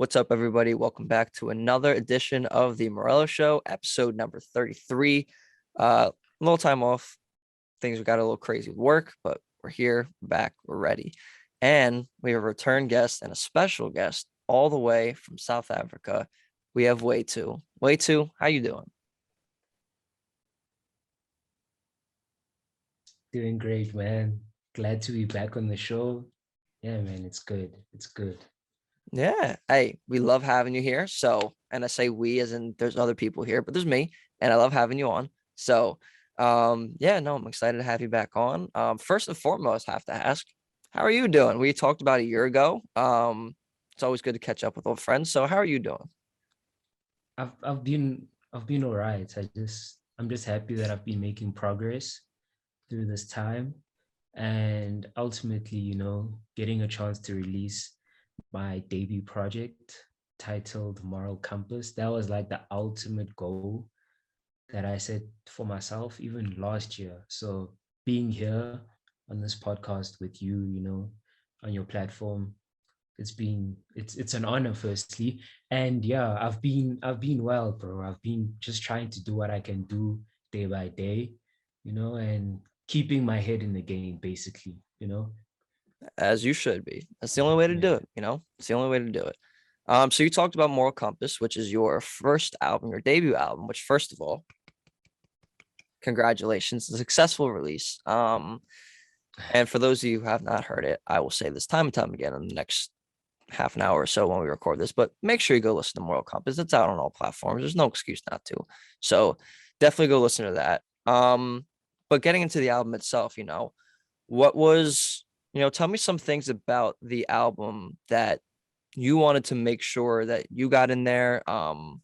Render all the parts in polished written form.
What's up, everybody? Welcome back to another edition of the Morello Show, episode number 33. A little time off. Things got a little crazy with work, but we're here, back, we're ready. And we have a return guest and a special guest all the way from South Africa. We have Wethu. Wethu, how you doing? Doing great, man. Glad to be back on the show. Yeah, man, it's good. It's good. Yeah. Hey, we love having you here. So, and I say we as in there's other people here, but there's me, and I love having you on. So, yeah, no, I'm excited to have you back on. First and foremost, have to ask, how are you doing? We talked about a year ago. It's always good to catch up with old friends. So, how are you doing? I've been all right. I'm just happy that I've been making progress through this time and ultimately, getting a chance to release my debut project titled Moral Compass. That was like the ultimate goal that I set for myself even last year. So being here on this podcast with you, on your platform, it's an honor firstly. And yeah, I've been well, bro. I've been just trying to do what I can do day by day, and keeping my head in the game basically. As you should be. That's the only way to Yeah. do it. It's the only way to do it. So you talked about Moral Compass, which is your first album, your debut album, which first of all, congratulations, a successful release. And for those of you who have not heard it, I will say this time and time again in the next half an hour or so when we record this, but make sure you go listen to Moral Compass. It's out on all platforms. There's no excuse not to. So definitely go listen to that. But getting into the album itself, what was, tell me some things about the album that you wanted to make sure that you got in there. Kind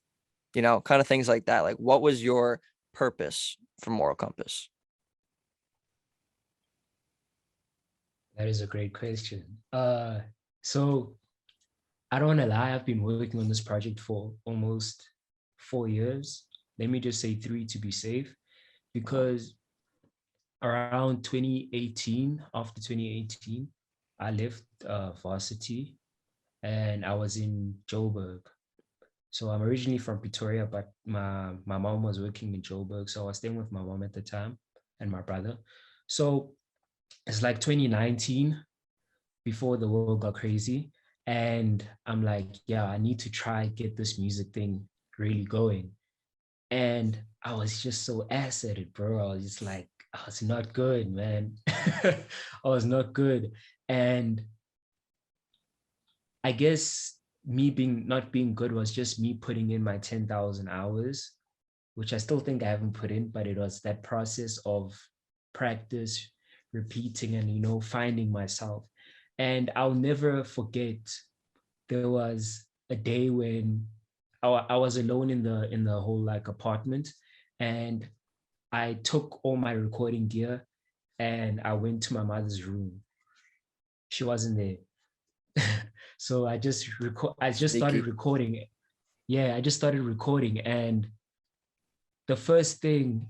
of things like that. Like, what was your purpose for Moral Compass? That is a great question. So I don't want to lie, I've been working on this project for almost 4 years. Let me just say three to be safe, because around 2018, after 2018, I left varsity and I was in Joburg. So I'm originally from Pretoria, but my mom was working in Joburg. So I was staying with my mom at the time and my brother. So it's like 2019 before the world got crazy. And I'm like, yeah, I need to try get this music thing really going. And I was just so ass at it, bro. I was just like, I was not good, man. I was not good. And I guess me being not being good was just me putting in my 10,000 hours, which I still think I haven't put in, but it was that process of practice, repeating, and finding myself. And I'll never forget, there was a day when I was alone in the whole like apartment, and I took all my recording gear and I went to my mother's room. She wasn't there. So I just started Sneaky. recording. Yeah, I just started recording, and the first thing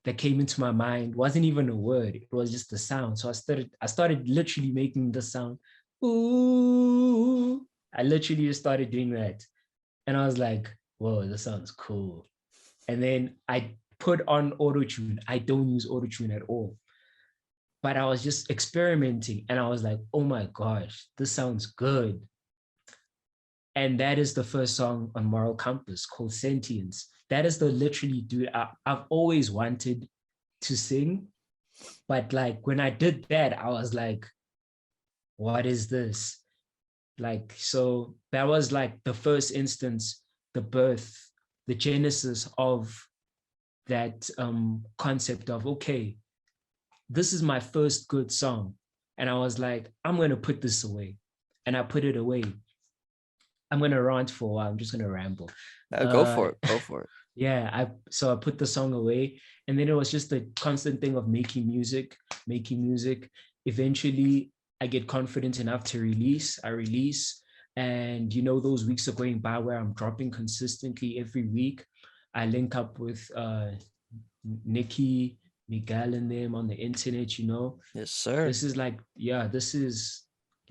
that came into my mind wasn't even a word. It was just the sound. So I started literally making the sound. Ooh. I literally just started doing that. And I was like, whoa, this sounds cool. And then I put on autotune. I don't use autotune at all. But I was just experimenting and I was like, oh my gosh, this sounds good. And that is the first song on Moral Compass called Sentience. That is the literally, dude, I've always wanted to sing. But like when I did that, I was like, what is this? Like, so that was like the first instance, the birth, the genesis of that concept of, okay, this is my first good song. And I was like, I'm going to put this away. And I put it away. I'm going to rant for a while. I'm just going to ramble. Go Uh, for it. Go for it. yeah, so I put the song away. And then it was just a constant thing of making music, making music. Eventually, I get confident enough to release. I release. And those weeks are going by where I'm dropping consistently every week. I link up with Nikki, Miguel, and them on the internet. Yes, sir. This is like, yeah, this is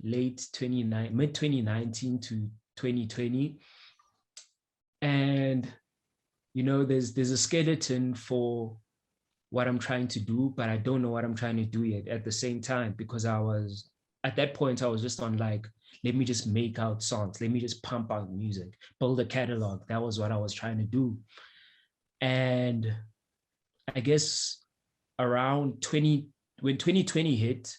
late 29, mid 2019 to 2020. And there's a skeleton for what I'm trying to do, but I don't know what I'm trying to do yet at the same time, because at that point I was just on like, let me just make out songs, let me just pump out music, build a catalog. That was what I was trying to do. And I guess around when 2020 hit,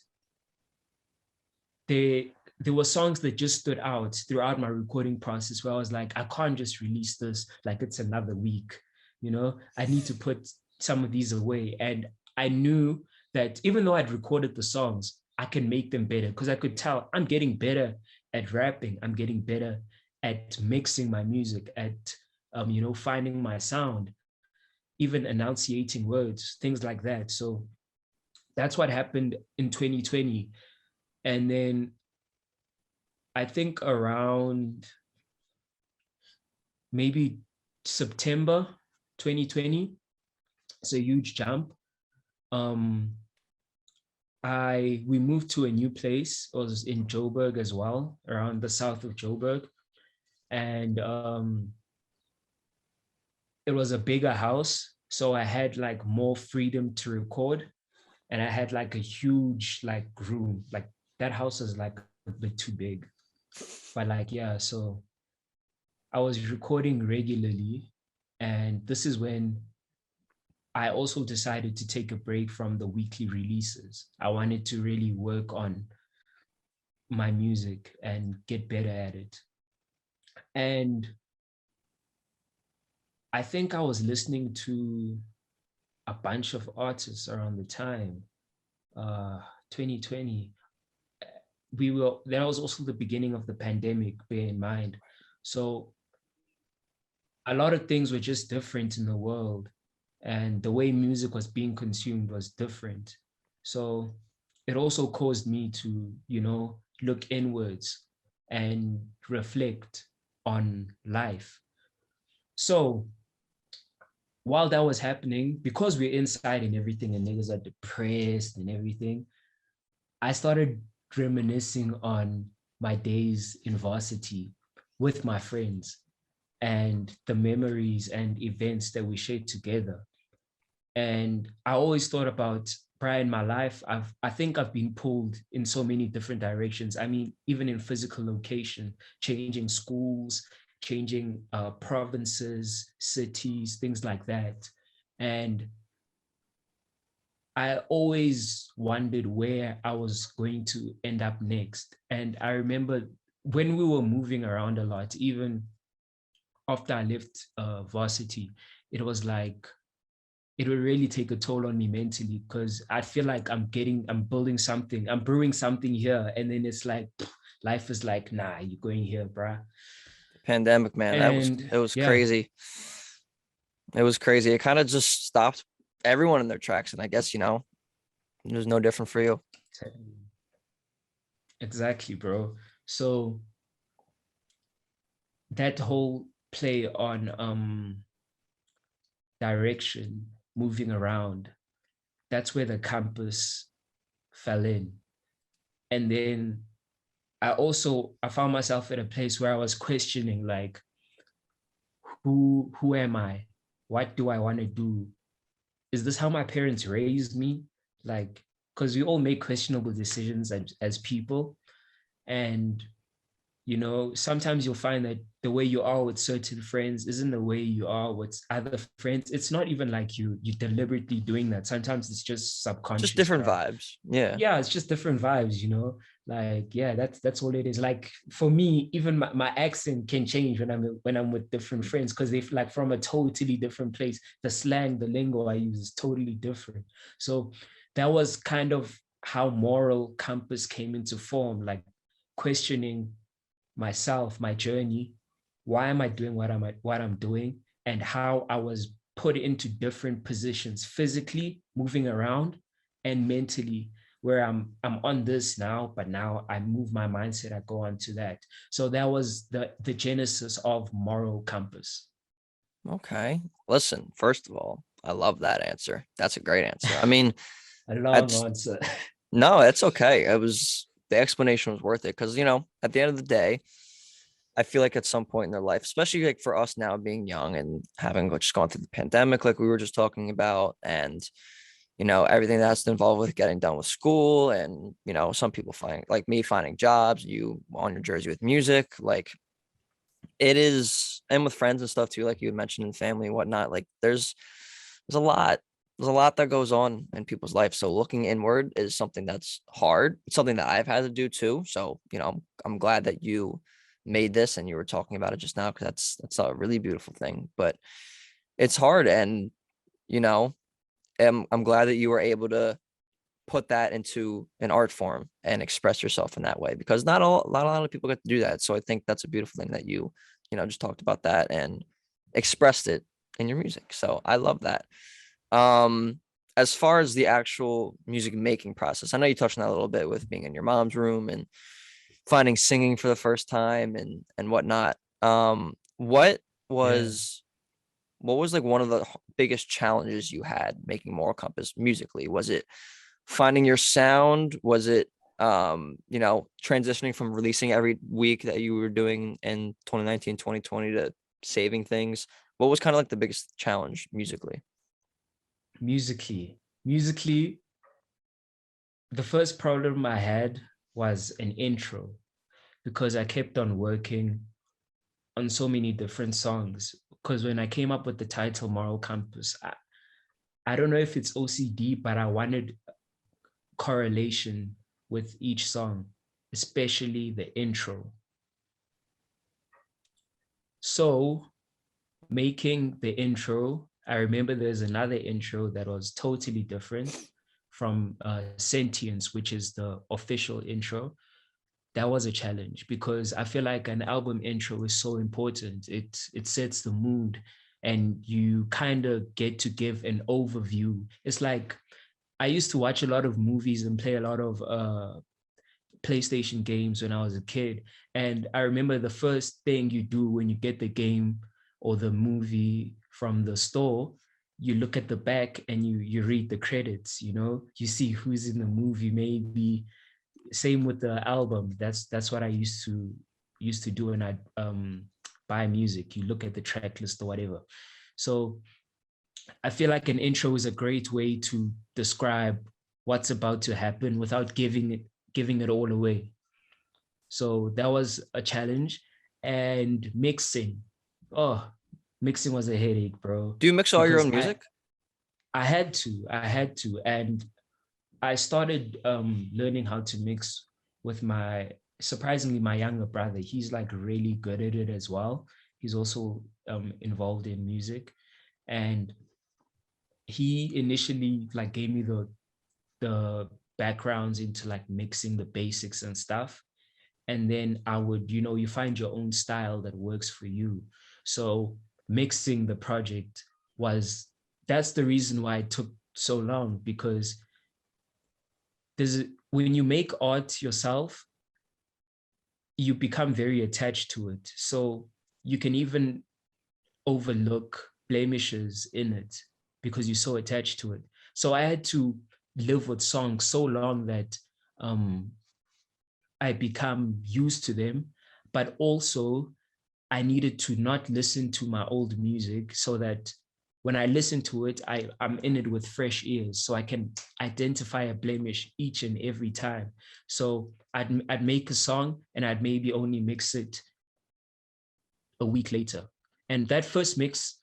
there were songs that just stood out throughout my recording process where I was like, I can't just release this like it's another week. I need to put some of these away. And I knew that even though I'd recorded the songs, I can make them better, because I could tell I'm getting better at rapping. I'm getting better at mixing my music, at finding my sound, even enunciating words, things like that. So that's what happened in 2020. And then I think around maybe September 2020, it's a huge jump. We moved to a new place. It was in Joburg as well, around the south of Joburg. And it was a bigger house. So I had like more freedom to record. And I had like a huge like room. Like that house is like a bit too big. But like, yeah, so I was recording regularly. And this is when I also decided to take a break from the weekly releases. I wanted to really work on my music and get better at it. And I think I was listening to a bunch of artists around the time, 2020. That was also the beginning of the pandemic, bear in mind. So a lot of things were just different in the world, and the way music was being consumed was different. So it also caused me to, look inwards and reflect on life. So while that was happening, because we're inside and everything, and niggas are depressed and everything, I started reminiscing on my days in varsity with my friends and the memories and events that we shared together. And I always thought about prior in my life, I think I've been pulled in so many different directions. I mean, even in physical location, changing schools, changing provinces, cities, things like that. And I always wondered where I was going to end up next. And I remember when we were moving around a lot, even after I left varsity, it was like, it would really take a toll on me mentally, because I feel like I'm building something, I'm brewing something here. And then it's like, life is like, nah, you're going here, bruh. Pandemic, man, And it was yeah, crazy. It was crazy. It kind of just stopped everyone in their tracks. And I guess, it was no different for you. exactly, bro. So that whole play on direction, moving around, that's where the campus fell in. And then I found myself at a place where I was questioning, like, who am I? What do I want to do? Is this how my parents raised me? Like, because we all make questionable decisions as people. And sometimes you'll find that the way you are with certain friends isn't the way you are with other friends. It's not even like you deliberately doing that. Sometimes it's just Just subconscious, different bro. vibes. Yeah. Yeah, it's just different vibes, like, yeah, that's all it is. Like for me, even my accent can change when I'm with different friends, because they like from a totally different place. The slang, the lingo I use is totally different. So that was kind of how Moral Compass came into form, like questioning myself, my journey, why am I doing what I'm doing, and how I was put into different positions, physically moving around, and mentally, where I'm on this now, but now I move my mindset, I go on to that. So that was the genesis of Moral Compass. Okay. Listen, first of all, I love that answer. That's a great answer. I mean, A long that's answer. no, it's okay. The explanation was worth it because, at the end of the day, I feel like at some point in their life, especially like for us now being young and having just gone through the pandemic, like we were just talking about, and everything that's involved with getting done with school, and some people finding like me finding jobs, you on your jersey with music, like it is, and with friends and stuff too, like you had mentioned in family and whatnot, like there's a lot there's a lot that goes on in people's life. So looking inward is something that's hard. It's something that I've had to do too. So, I'm glad that you made this and you were talking about it just now, because that's a really beautiful thing. But it's hard, and you know, I'm glad that you were able to put that into an art form and express yourself in that way, because not a lot of people get to do that. So I think that's a beautiful thing that you just talked about that and expressed it in your music. So I love that. Um, as far as the actual music making process, I know you touched on that a little bit with being in your mom's room and finding singing for the first time and whatnot. What Yeah. was what was like one of the biggest challenges you had making Moral Compass musically? Was it finding your sound? Was it transitioning from releasing every week that you were doing in 2019, 2020 to saving things? What was kind of like the biggest challenge musically? Musically, the first problem I had was an intro because I kept on working on so many different songs. Because when I came up with the title Moral Compass, I don't know if it's OCD, but I wanted correlation with each song, especially the intro. So making the intro, I remember there's another intro that was totally different from Sentience, which is the official intro. That was a challenge because I feel like an album intro is so important. It sets the mood and you kind of get to give an overview. It's like I used to watch a lot of movies and play a lot of PlayStation games when I was a kid. And I remember the first thing you do when you get the game or the movie from the store, you look at the back and you read the credits, you see who's in the movie, maybe same with the album. That's what I used to do when I buy music. You look at the track list or whatever. So I feel like an intro is a great way to describe what's about to happen without giving it all away. So that was a challenge. And mixing. Oh, mixing was a headache, bro. Do you mix all your Because own I music? I had to. I had to. And I started learning how to mix with surprisingly, my younger brother. He's like really good at it as well. He's also involved in music. And he initially like gave me the backgrounds into like mixing the basics and stuff. And then I would, you find your own style that works for you. So mixing the project that's the reason why it took so long, because when you make art yourself, you become very attached to it. So you can even overlook blemishes in it because you're so attached to it. So I had to live with songs so long that um, I become used to them, but also I needed to not listen to my old music so that when I listen to it, I'm in it with fresh ears so I can identify a blemish each and every time. So I'd make a song and I'd maybe only mix it a week later. And that first mix,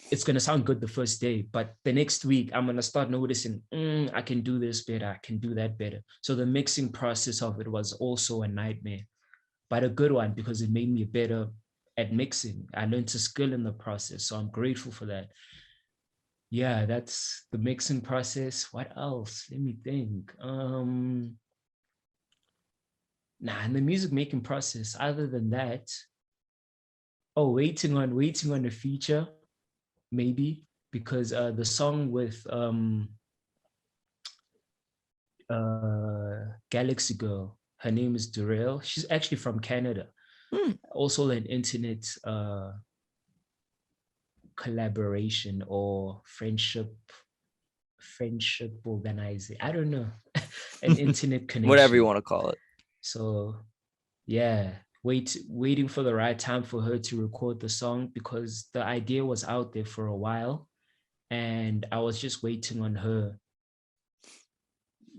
it's going to sound good the first day, but the next week I'm going to start noticing, I can do this better, I can do that better. So the mixing process of it was also a nightmare, but a good one because it made me better at mixing. I learned a skill in the process, so I'm grateful for that. Yeah, that's the mixing process. What else? Let me think. In the music making process, other than that, waiting on a feature, maybe, because the song with Galaxy Girl, her name is Durrell. She's actually from Canada. Hmm. Also an internet collaboration or friendship organizing. I don't know, an internet Whatever you connection. want to call it. So yeah. waiting for the right time for her to record the song, because the idea was out there for a while and I was just waiting on her.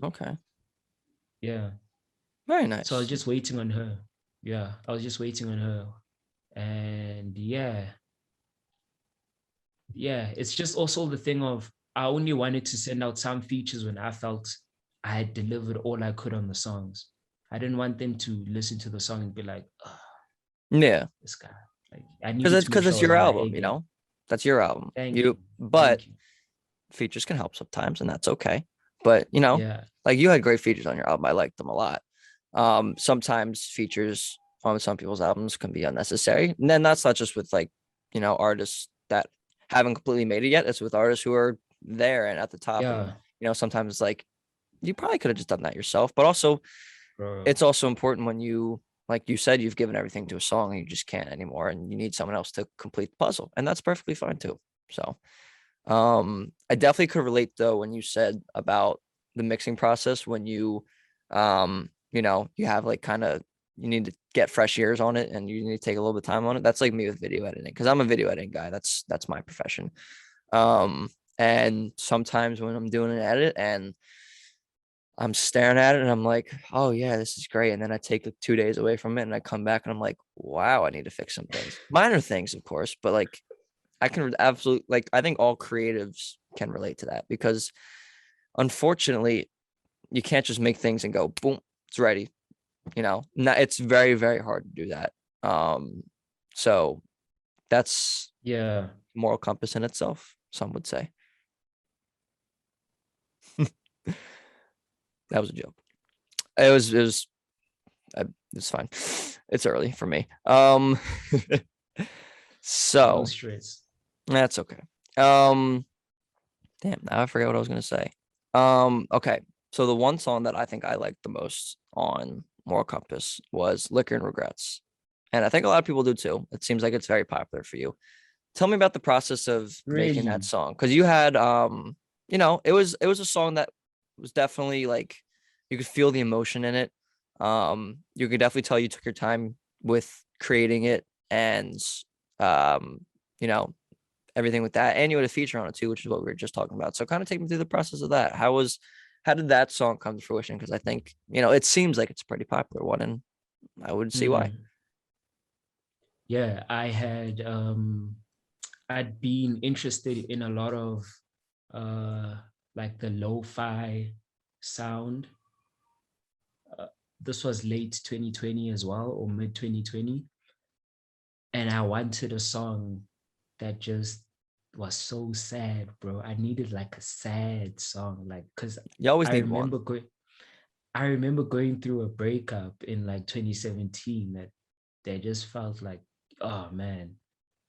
Okay. Yeah. Very So I was nice. just waiting on her. Yeah. I was just waiting on her. And yeah, it's just also the thing of I only wanted to send out some features when I felt I had delivered all I could on the songs. I didn't want them to listen to the song and be like, oh, Yeah. this guy. Like I needed Because to make it's sure I was your on my album, A you game. know? That's your album. Thank you. But Thank you. features can help sometimes, and that's okay. But Yeah. like you had great features on your album. I liked them a lot. Sometimes features on some people's albums can be unnecessary. And then that's not just with like, artists that haven't completely made it yet. It's with artists who are there and at the top. And Yeah. sometimes it's like you probably could have just done that yourself. But also Bro. it's also important when you, like you said, you've given everything to a song and you just can't anymore and you need someone else to complete the puzzle. And that's perfectly fine too. So I definitely could relate though when you said about the mixing process when you have like kind of you need to get fresh ears on it and you need to take a little bit of time on it. That's like me with video editing because I'm a video editing guy. That's my profession. And sometimes when I'm doing an edit and I'm staring at it and I'm like, oh yeah, this is great. And then I take like 2 days away from it and I come back and I'm like, wow, I need to fix some things. Minor things, of course, but like I can absolutely like I think all creatives can relate to that because unfortunately you can't just make things and go boom, it's ready. It's very, very hard to do that. So that's Yeah. moral compass in itself, some would say. That was a joke. It's fine. It's early for me. No So stress. that's okay. Damn, now I forget what I was gonna say. Okay. So the one song that I think I liked the most on Moral Compass was Liquor and Regrets. And I think a lot of people do too. It seems like it's very popular for you. Tell me about the process of making that Really? song. Cause you had it was a song that was definitely like you could feel the emotion in it. You could definitely tell you took your time with creating it and um, you know, everything with that. And you had a feature on it too, which is what we were just talking about. So kind of take me through the process of that. How did that song come to fruition? Because I think, it seems like it's a pretty popular one and I would see why. Mm. Yeah, I'd been interested in a lot of uh like the lo-fi sound. Uh, this was late 2020 as well, or mid 2020. And I wanted a song that just was so sad, bro. I needed like a sad song, like because You always I need one. remember going I remember going through a breakup in like 2017 that just felt like, oh man,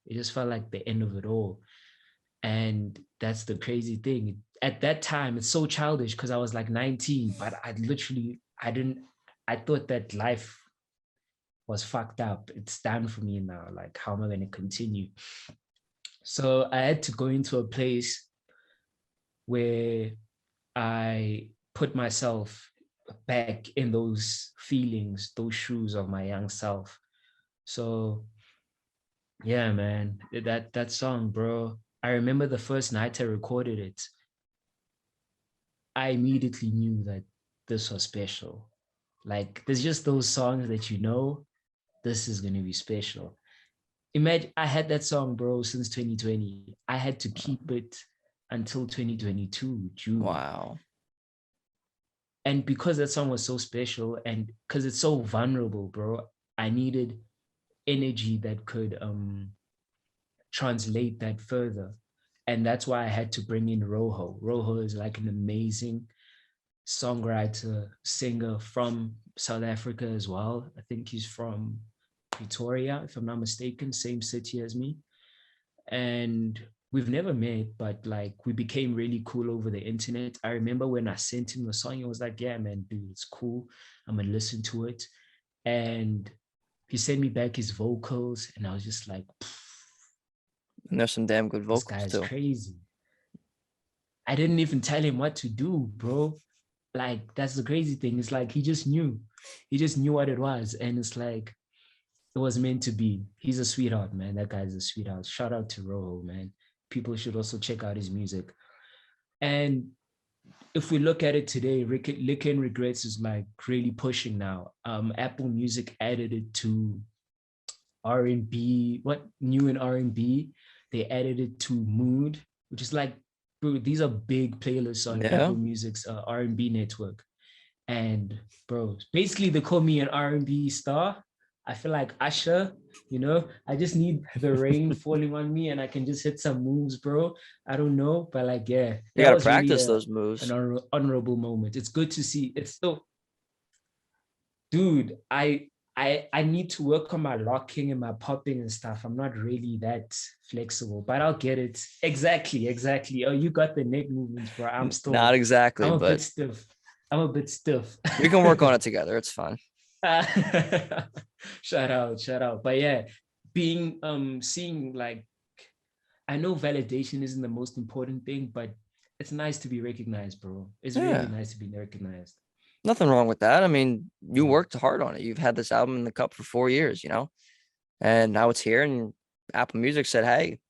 it just felt like the end of it all. And that's the crazy thing. At that time, it's so childish because I was like 19, but I thought that life was fucked up. It's done for me now. Like, how am I going to continue? So I had to go into a place where I put myself back in those feelings, those shoes of my young self. So yeah, man, that song, bro. I remember the first night I recorded it, I immediately knew that this was special. Like there's just those songs that this is gonna be special. Imagine I had that song, bro, since 2020. I had to keep it until 2022, June. Wow. And because that song was so special and because it's so vulnerable, bro, I needed energy that could translate that further. And that's why I had to bring in Rojo. Rojo is like an amazing songwriter, singer from South Africa as well. I think he's from Pretoria, if I'm not mistaken, same city as me. And we've never met, but like we became really cool over the internet. I remember when I sent him the song, he was like, yeah, man, dude, it's cool. I'm gonna listen to it. And he sent me back his vocals, and I was just like, And there's some damn good this guy vocals is too. crazy. I didn't even tell him what to do, bro. Like, that's the crazy thing. It's like he just knew. He just knew what it was. And it's like, It was meant to be. He's a sweetheart, man. That guy's a sweetheart. Shout out to Rojo, man. People should also check out his music. And if we look at it today, Lick and Regrets is like really pushing now. Apple Music added it to R&B, what new in R&B? They added it to Mood, which is like, bro, these are big playlists on Yeah. Apple Music's R&B network. And bro, basically they call me an R&B star. I feel like Usher, I just need the rain falling on me and I can just hit some moves, bro. I don't know, but like, yeah, You that got to was really practice those an moves. honorable moment. It's good to see. It's still, dude, I need to work on my locking and my popping and stuff. I'm not really that flexible, but I'll get it. Exactly, exactly. Oh, you got the neck movements, bro. Not I'm exactly, a bit but stiff. I'm a bit stiff. we can work on it together. It's fun. Shout out, shout out. But yeah, being seeing like, I know validation isn't the most important thing, but it's nice to be recognized, bro. It's really Yeah. nice to be recognized. Nothing wrong with that. I mean, you Yeah. worked hard on it. You've had this album in the cup for 4 years, and now it's here. And Apple Music said, "Hey,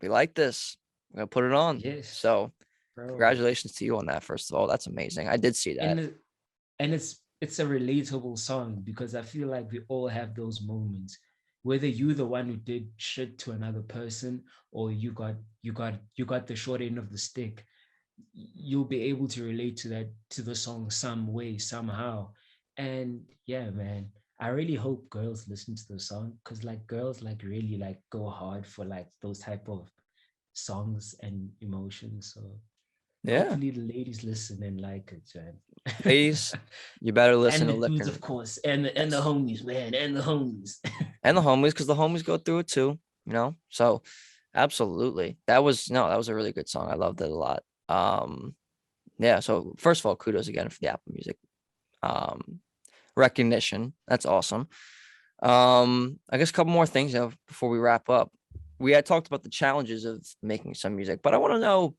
we like this. We're gonna put it on." Yes, So, bro. congratulations to you on that. First of all, that's amazing. I did see that. And and it's a relatable song because I feel like we all have those moments. Whether you the one who did shit to another person or you got the short end of the stick, you'll be able to relate to that to the song some way somehow. And yeah, man, I really hope girls listen to the song because like girls like really like go hard for like those type of songs and emotions. So Yeah, hopefully the ladies listen and like it, man. ladies, you better And listen the to dudes, Liquor. of course, and the Yes, homies, man, and the homies. and the homies, because the homies go through it too. So absolutely, that was no, that was a really good song. I loved it a lot. Yeah. So first of all, kudos again for the Apple Music um recognition. That's awesome. I guess a couple more things before we wrap up. We had talked about the challenges of making some music, but I want to know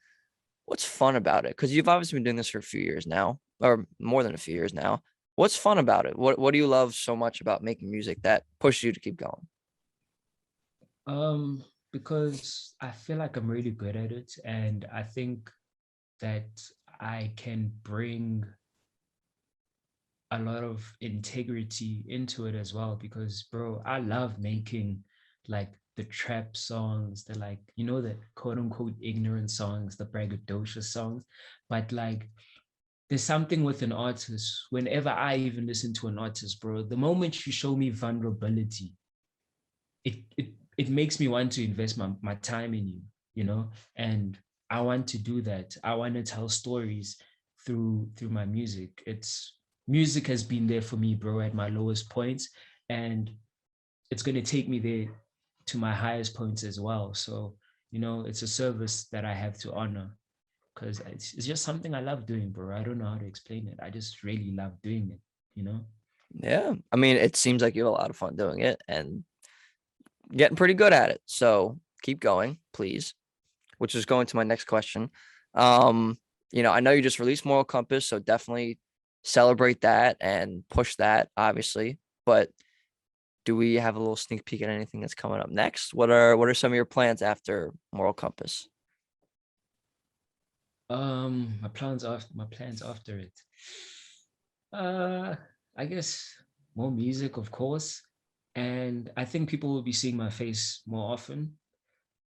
what's fun about it because you've obviously been doing this for a few years now, or more than a few years now. What's fun about it? What do you love so much about making music that pushes you to keep going? um, because I feel like I'm really good at it, and I think that I can bring a lot of integrity into it as well. Because, bro, I love making like the trap songs, the like, the quote unquote ignorant songs, the braggadocious songs, but like there's something with an artist. Whenever I even listen to an artist, bro, the moment you show me vulnerability, it makes me want to invest my time in you, and I want to do that. I want to tell stories through my music. It's music has been there for me, bro, at my lowest points, and it's going to take me there to my highest points as well. So it's a service that I have to honor because it's just something I love doing, bro. I don't know how to explain it. I just really love doing it. Yeah, I mean, it seems like you have a lot of fun doing it and getting pretty good at it. So keep going, please. Which is going to my next question. I know you just released Moral Compass, so definitely celebrate that and push that, obviously. But do we have a little sneak peek at anything that's coming up next? What are some of your plans after Moral Compass? My plans after it. Uh, I guess more music, of course, and I think people will be seeing my face more often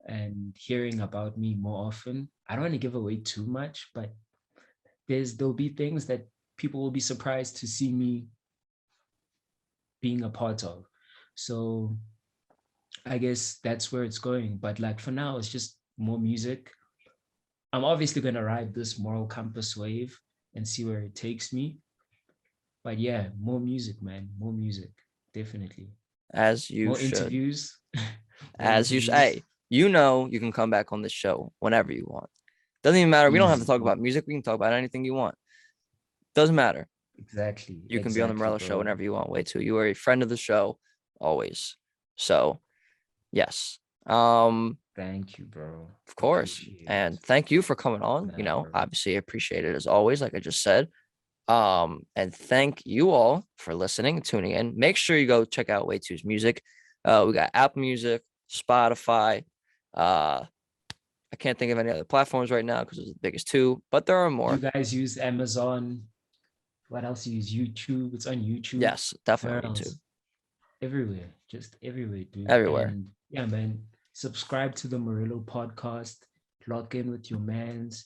and hearing about me more often. I don't want to give away too much, but there'll be things that people will be surprised to see me being a part of. So I guess that's where it's going. But like for now, it's just more music. I'm obviously gonna ride this moral compass wave and see where it takes me. But yeah, more music, man. More music. Definitely. As you More should. interviews. More As you should. interviews. Hey, you can come back on this show whenever you want. Doesn't even matter. We don't have to talk Easy. about music. We can talk about anything you want. Doesn't matter. Exactly. You can be on the Exactly, Morello show bro. whenever you want. Wethu. You are a friend of the show always. So yes. Thank you, bro. Of course. Appreciate it. And thank you for coming on. Nah, bro. Obviously I appreciate it as always, like I just said. And thank you all for listening and tuning in. Make sure you go check out Wethu's music. We got Apple Music, Spotify. I can't think of any other platforms right now because it's the biggest two, but there are You more. guys use Amazon. What else you use? YouTube. It's on YouTube. Yes, definitely Where on YouTube. else? Everywhere. Just everywhere, dude. Everywhere. And yeah, man. Subscribe to the Morello podcast. Log in with your mans.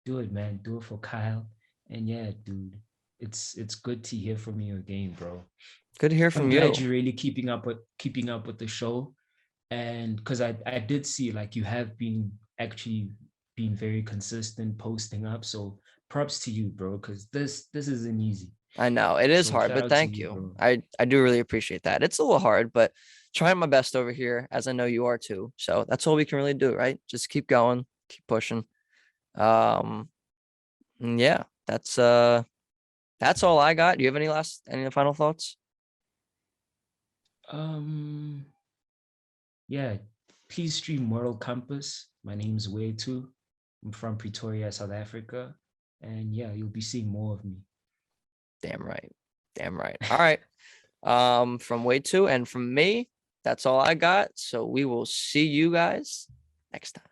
Do it, man. Do it for Kyle. And yeah, dude. It's good to hear from you again, bro. Good to hear I'm from glad you. you're really keeping up with the show. And because I did see like you have been actually being very consistent posting up. So props to you, bro, because this isn't easy. I know it is So hard, shout but out to thank you, you. bro. I do really appreciate that. It's a little hard, but trying my best over here, as I know you are too. So that's all we can really do, right? Just keep going, keep pushing. Um, yeah, that's all I got. Do you have any final thoughts? Um, yeah, please stream Moral Compass. My name's Wethu. I'm from Pretoria, South Africa. And yeah, you'll be seeing more of me. Damn right. Damn right. All right. From Wethu and from me, that's all I got. So we will see you guys next time.